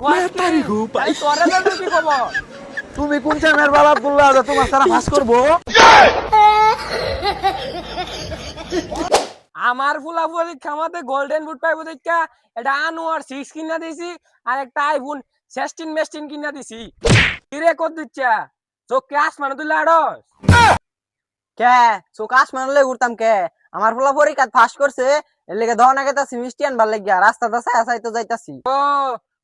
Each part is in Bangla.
তোর রেজাল্টের কি খবর? তুমি কোন চ্যানেলের বাবা আব্দুল্লাহ যে তোমার সারা পাস করবো? আমার ফুলা পরীক্ষা মতে গোল্ডেন বুট পাইবো দেখা এটা আনোয়ার 6 কিনা দিছি আর একটা আইফোন 16 মেস্টিন কিনা দিছি। কি রে কত দিচ্ছা? চোখ ক্লাস মানে তুই লাড়স? কে চোকাশ মানলে ঘুরতাম কে আমার ফুলা পরীক্ষা ফাঁস করছে এর লেগে ধরনা গেতা মিষ্টিয়ান ভাল লাগিয়া রাস্তাটা চাই চাই তো যাইতাছি। ও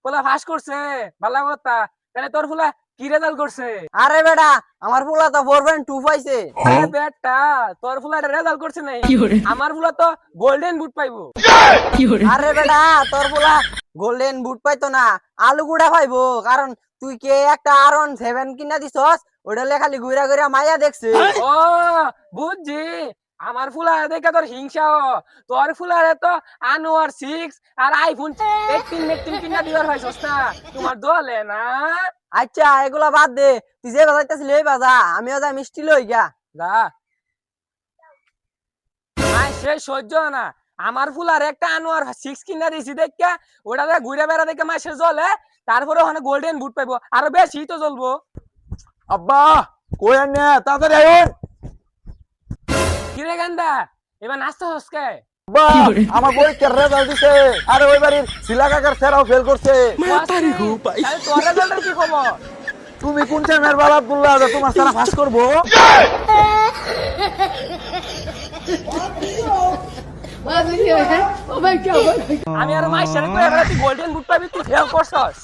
ফুলা ফাঁস করছে, ভালো কথা। তাহলে তোর ফুলা কি রেজাল্ট করছে? আরে বেটা আমার ফুলা তো 4.2 পাইছে। আরে বেটা তোর ফুলা রেজাল্ট করছে নাই, আমার ফুলা তো গোল্ডেন বুট পাইবো। আরে বেটা তোর ফুলা গোল্ডেন বুট পাইতো না আলু গুড়া পাইবো, কারণ তুই কে একটা R17 কিনা দিছস ওটা লে খালি ঘুরা ঘুরা মাইয়া দেখছে। ও বুঝছি, আমার ফুলারে দেখে তোর হিংসা তোর ফুলারে তো আনোয়ার 6 আর আইফোন 18 মেট্রিন কিনা দিবার হইছস না, তোমার দলে না। আচ্ছা এগুলা বাদ দে, তুই যে বাজাইতেছিলি এই বাজা, আমিও যা মিষ্টি লই গা। যা আই সে সহ্য না, আমার ফুলার একটা আনোয়ার 6 কিনা দিছি দেখে ওটা ঘুরে বেড়া দেখে মাসে জ্বলে, তারপরে ওখানে গোল্ডেন বুট পাইবো, আরো বেশি তো জ্বলবো। আব্বা কই আনে তাড়াতাড়ি আইন। কিরে গান্দা এবার নাচতে হসকে? আব্বা আমার পরীক্ষার রেজাল্ট দিছে, আরে ওই বাড়ির শিলা কাকার সেরাও ফেল করছে। তাহলে তোর রেজাল্টের কি খবর? তুমি কোন চ্যানেলের বাবা আব্দুল্লাহ যে তোমার সারা পাস করবো? আমি আর মাইশারে কই এবারে তুই গোল্ডেন বুট পাবি, তুই ফেল করছস।